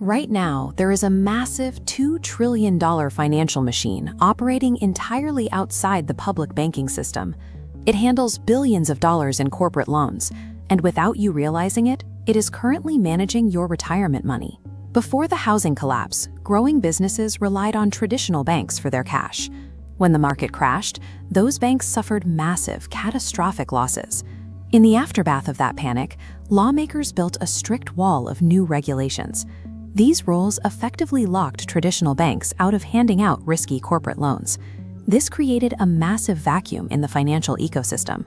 Right now, there is a massive $2 trillion financial machine operating entirely outside the public banking system. It handles billions of dollars in corporate loans, and without you realizing it, it is currently managing your retirement money. Before the housing collapse, growing businesses relied on traditional banks for their cash. When the market crashed, those banks suffered massive, catastrophic losses. In the aftermath of that panic, lawmakers built a strict wall of new regulations. These rules effectively locked traditional banks out of handing out risky corporate loans. This created a massive vacuum in the financial ecosystem.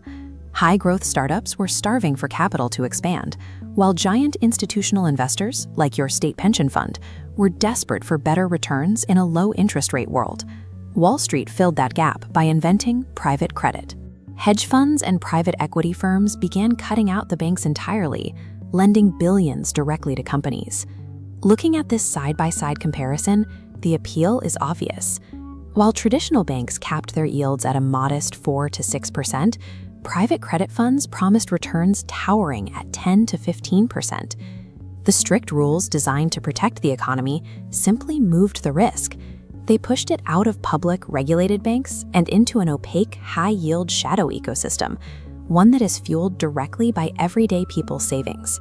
High-growth startups were starving for capital to expand, while giant institutional investors, like your state pension fund, were desperate for better returns in a low-interest rate world. Wall Street filled that gap by inventing private credit. Hedge funds and private equity firms began cutting out the banks entirely, lending billions directly to companies. Looking at this side-by-side comparison, the appeal is obvious. While traditional banks capped their yields at a modest 4 to 6%, private credit funds promised returns towering at 10 to 15%. The strict rules designed to protect the economy simply moved the risk. They pushed it out of public, regulated banks and into an opaque, high-yield shadow ecosystem, one that is fueled directly by everyday people's savings.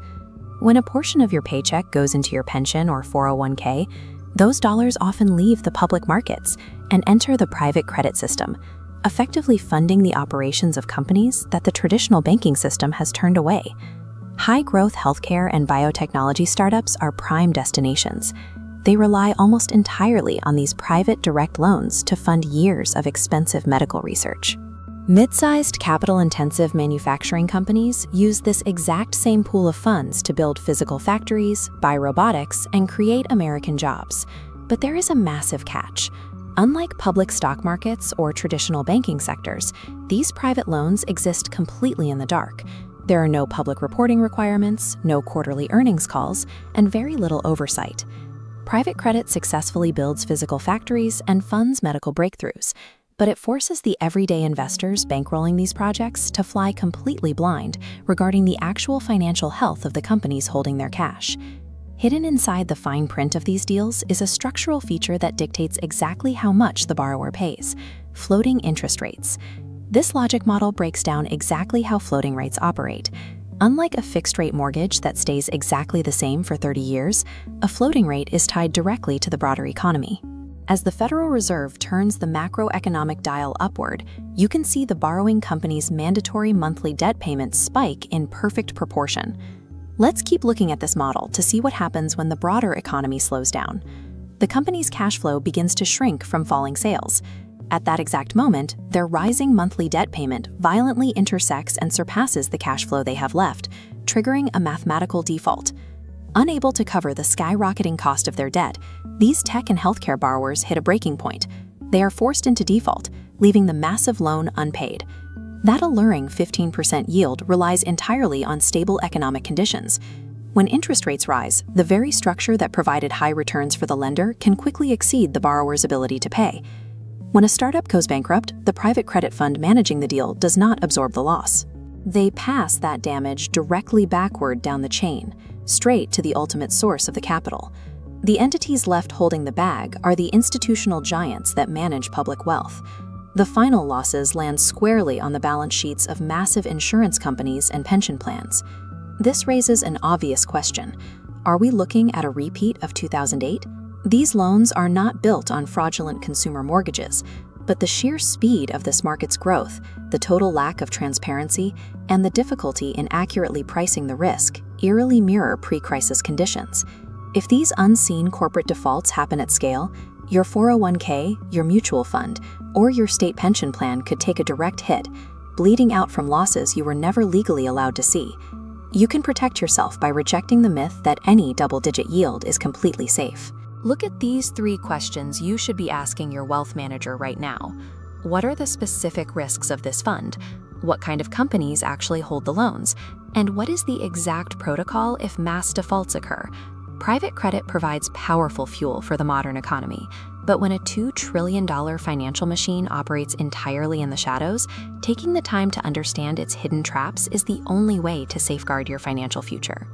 When a portion of your paycheck goes into your pension or 401k, those dollars often leave the public markets and enter the private credit system, effectively funding the operations of companies that the traditional banking system has turned away. High-growth healthcare and biotechnology startups are prime destinations. They rely almost entirely on these private direct loans to fund years of expensive medical research. Mid-sized, capital-intensive manufacturing companies use this exact same pool of funds to build physical factories, buy robotics, and create American jobs. But there is a massive catch. Unlike public stock markets or traditional banking sectors, these private loans exist completely in the dark. There are no public reporting requirements, no quarterly earnings calls, and very little oversight. Private credit successfully builds physical factories and funds medical breakthroughs, but it forces the everyday investors bankrolling these projects to fly completely blind regarding the actual financial health of the companies holding their cash. Hidden inside the fine print of these deals is a structural feature that dictates exactly how much the borrower pays: floating interest rates. This logic model breaks down exactly how floating rates operate. Unlike a fixed-rate mortgage that stays exactly the same for 30 years, a floating rate is tied directly to the broader economy. As the Federal Reserve turns the macroeconomic dial upward, you can see the borrowing company's mandatory monthly debt payments spike in perfect proportion. Let's keep looking at this model to see what happens when the broader economy slows down. The company's cash flow begins to shrink from falling sales. At that exact moment, their rising monthly debt payment violently intersects and surpasses the cash flow they have left, triggering a mathematical default. Unable to cover the skyrocketing cost of their debt, these tech and healthcare borrowers hit a breaking point. They are forced into default, leaving the massive loan unpaid. That alluring 15% yield relies entirely on stable economic conditions. When interest rates rise, the very structure that provided high returns for the lender can quickly exceed the borrower's ability to pay. When a startup goes bankrupt, the private credit fund managing the deal does not absorb the loss. They pass that damage directly backward down the chain, straight to the ultimate source of the capital. The entities left holding the bag are the institutional giants that manage public wealth. The final losses land squarely on the balance sheets of massive insurance companies and pension plans. This raises an obvious question. Are we looking at a repeat of 2008? These loans are not built on fraudulent consumer mortgages, but the sheer speed of this market's growth, the total lack of transparency, and the difficulty in accurately pricing the risk eerily mirror pre-crisis conditions. If these unseen corporate defaults happen at scale, your 401k, your mutual fund, or your state pension plan could take a direct hit, bleeding out from losses you were never legally allowed to see. You can protect yourself by rejecting the myth that any double-digit yield is completely safe. Look at these 3 questions you should be asking your wealth manager right now. What are the specific risks of this fund? What kind of companies actually hold the loans? And what is the exact protocol if mass defaults occur? Private credit provides powerful fuel for the modern economy, but when a $2 trillion financial machine operates entirely in the shadows, taking the time to understand its hidden traps is the only way to safeguard your financial future.